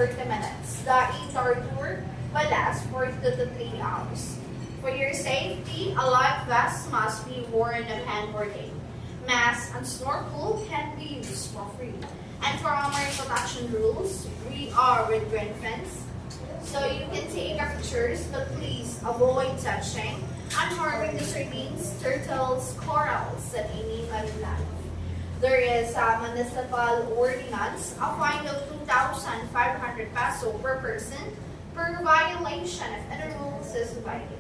30 minutes. The 8-hour tour will last 42 to 3 hours. For your safety, a life vest must be worn upon boarding. Mask and snorkel can be used for free. And for our protection rules, we are with green fence. So you can take pictures, but please avoid touching and harming the sardines, turtles, corals, and any marine life. There is a municipal ordinance, a fine of 2,500 peso per person per violation if any rules is violated.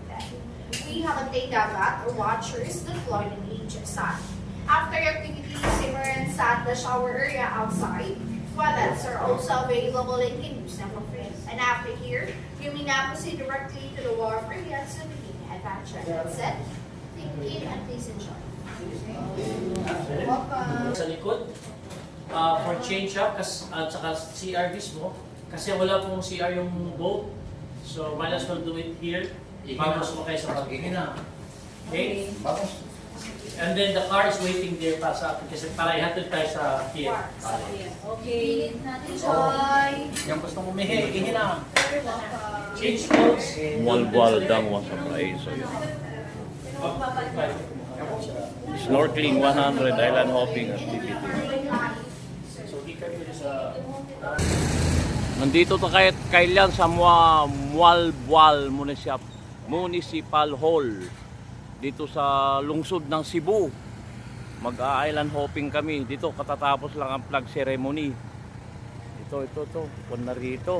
We have a data vat or watchers deployed in each side. After activities, simmerants at the shower area outside. Toilets are also available and can use them for free. And after here, you may now proceed directly to the wharf area to begin the adventure. That's it. Thank you and please enjoy. Welcome. Sa likod, for change up, at saka CR mismo, kasi wala pong CR yung boat. So, might as well do it here. Bago sumakay sa pag. Okay? And then the car is waiting there para sa atin kasi para ihatid tayo sa pier. Okay. Enjoy. Yung gustong umihi, ihi na. Change clothes. Mualbual dang sa Paraiso. Snorkeling 100, island hopping activity. So, di ka pwede sa... Nandito to kailan sa Mualbual Municipal Hall. Dito sa lungsod ng Cebu. Mag-island hopping kami. Dito katatapos lang ang flag ceremony. Ito. Kung narito.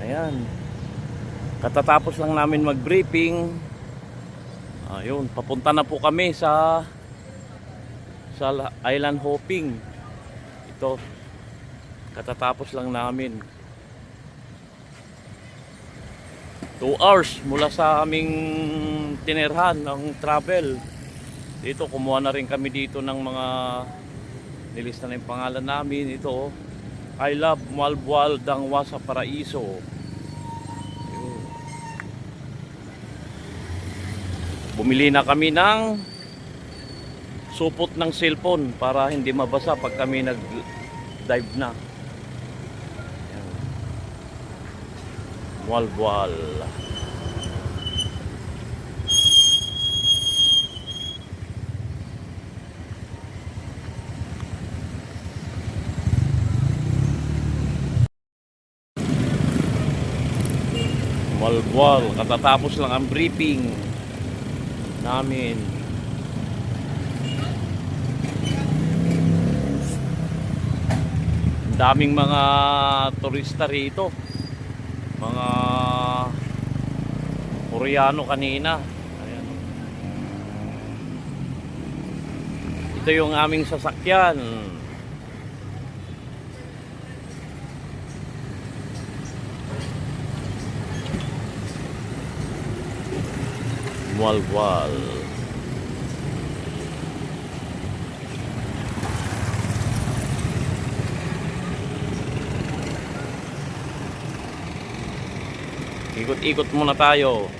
Ayan. Katatapos lang namin mag-briefing. Ayun, papunta na po kami sa island hopping. Ito. Katatapos lang namin. 2 hours mula sa aming tinirhan ng travel. Dito, kumuha na rin kami dito ng mga nilista na yung pangalan namin. Ito, I love Mualbual Dangwa sa Paraiso. Bumili na kami ng supot ng cellphone para hindi mabasa pag kami nag-dive na. Mualbual. Mualbual. Katatapos lang ang briefing namin. Daming mga turista rito. Mga Koreano kanina. Ayan. Ito yung aming sasakyan. Mualbual. Ikot-ikot muna tayo.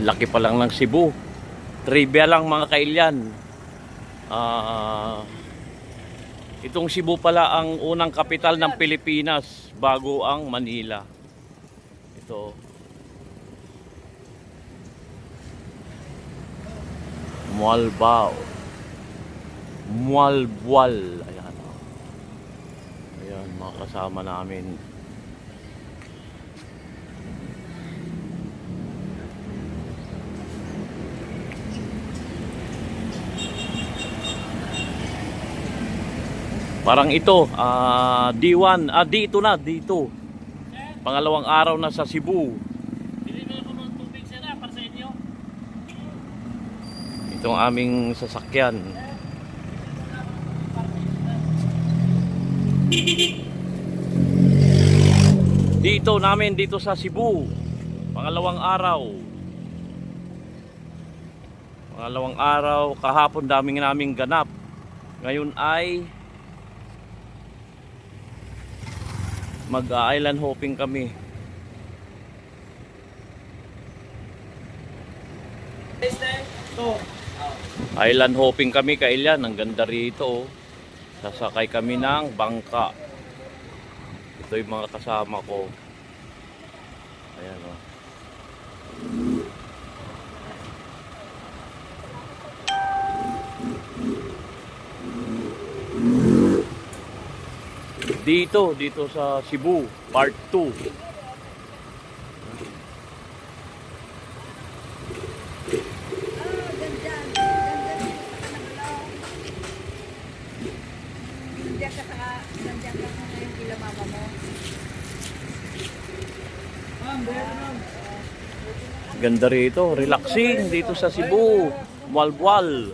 Laki pa lang ng Cebu. Trivia lang mga kailyan. Itong Cebu pala ang unang kapital ng Pilipinas bago ang Manila. Ito. Mualbual. Ayan. Ayan, mga kasama namin. Parang ito, D1, dito. Pangalawang araw na sa Cebu. Bili mo ng tubig sila para sa inyo. Itong aming sasakyan. Dito sa Cebu. Pangalawang araw. Kahapon naming ganap. Ngayon ay mag-island hopping kami. So, Island hopping kami kailan. Ang ganda rito. Oh. Sasakay kami ng bangka. Ito yung mga kasama ko. Ayan o. Dito sa Cebu, part 2. Ganda rito, relaxing dito sa Cebu, Mualbual.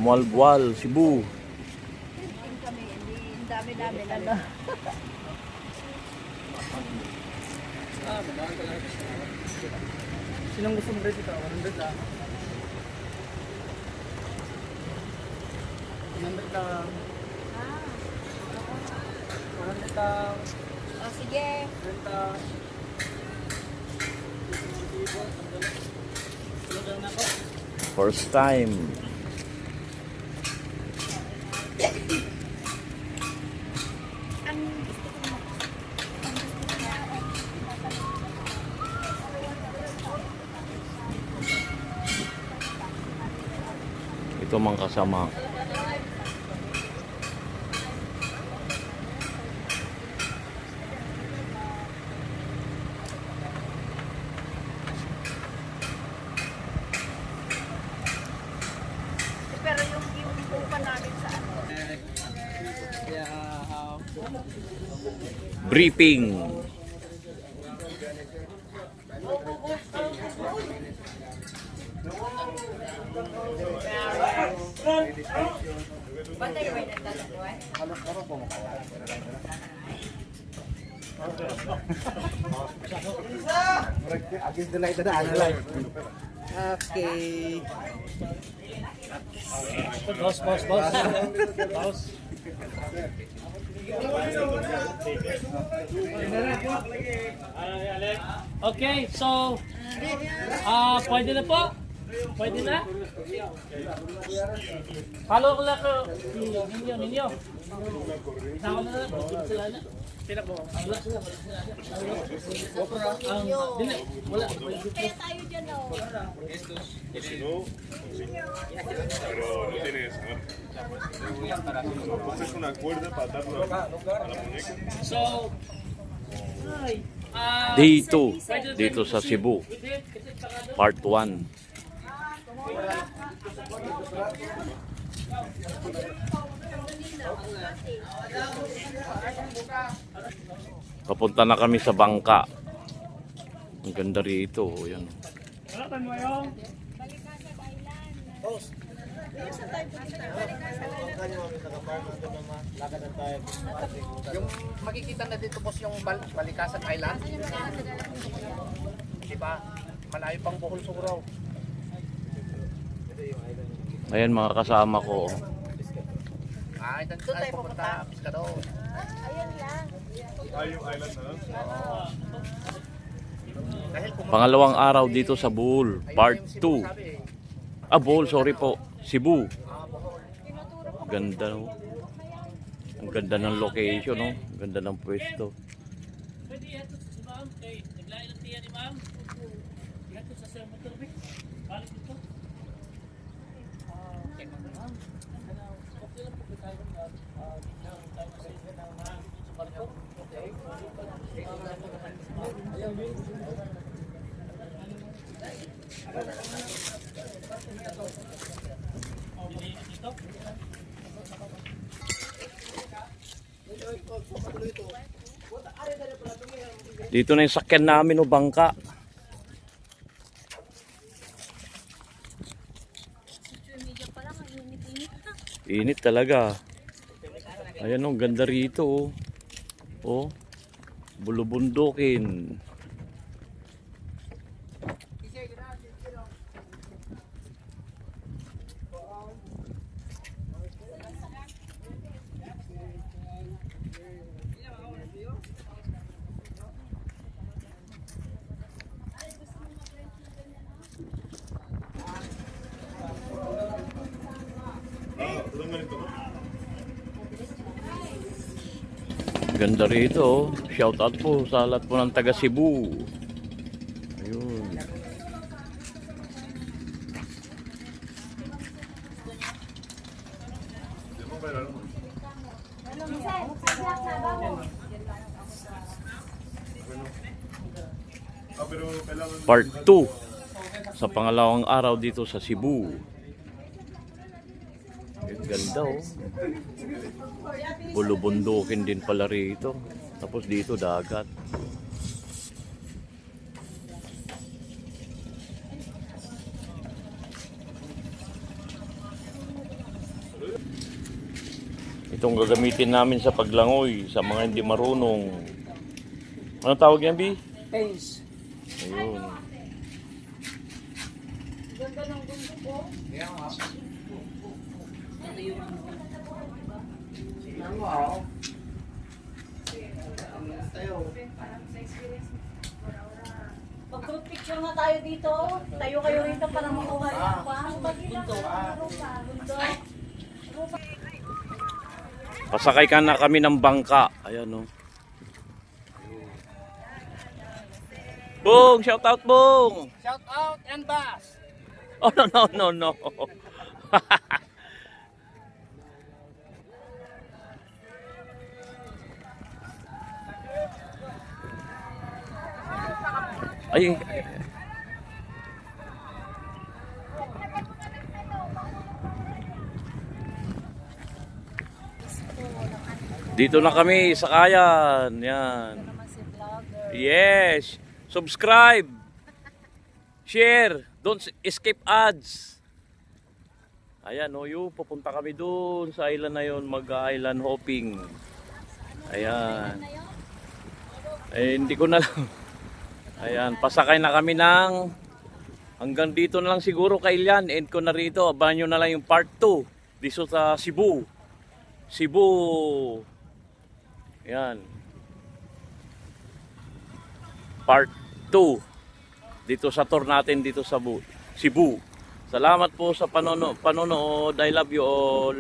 Mualbual, Cebu. Dami-dami ano. Sinong gusto mo dito? 100 lang. 100 lang. 100 lang. Oh, sige. 100 lang. First time. Ito mga kasama. Pero yung upa namin sa ano. Briefing. Batay ba yung nagtatanuan? Okay. Boss. Boss. Okay, so pwede na po? Pwede na? Follow ko lang ko. Ninyo. Nako na lang. Sila na. Sila po. Wala sila. Dili. Wala. Kaya tayo dyan o. Pero no tienes. Haces una cuerda para atarlo a la muñeca. So, Dito sa Cebu, part 1. Papunta na kami sa bangka. Ang ganda rito. Yan. Yung makikita na dito boss yung Balikasan Island. Diba? Malayo pang Bohol Suguraw. Ayan mga kasama ko. Ay, tayo pupunta. Piskador. Ayun lang. Hay un island na lang. Dahil kung Pangalawang araw dito sa Bohol, part 2. Bohol, sorry po. Cebu. Ganda, no? Ang ganda ng location, no? Ang ganda ng pwesto. pwede ito si ma'am. Kay naglain ng tiyan ni ma'am. Ito sa Sir Motor. Balik dito. Okay lang po tayo sa barko. Dito na yung sakyan namin, o bangka. Init talaga. Ayan, oh, ganda rito, oh. Oh, bulubundukin. Ganda rito. Shout out po sa lahat po ng taga Cebu. Ayun. Ah, pero kailangan Part 2 sa pangalawang araw dito sa Cebu. Ang ganda oh. Bulubundukin din pala rito. Tapos dito dagat. Itong gagamitin namin sa paglangoy sa mga hindi marunong. Ano tawag yan, Bi? Pace. Ayun. Mag-group picture nga tayo dito. Tayo kayo rito para makuha yung Pasakay ka na kami ng bangka. Ayan oh. Bong, shout out Bong. Shout out and bass! Oh no. Ay. Dito na kami sa Kayan. Yan. Yes. Subscribe. Share. Don't escape ads. Ayan, pupunta kami doon sa island na yon, mag-island hopping. Ayan. Eh, hindi ko na lang. Ayan, pasakay na kami ng hanggang dito na lang siguro kailan. End ko na rito. Abangan nyo na lang yung part 2 dito sa Cebu. Cebu. Ayan. Part 2 dito sa tour natin dito sa Cebu. Salamat po sa panonood. I love you all.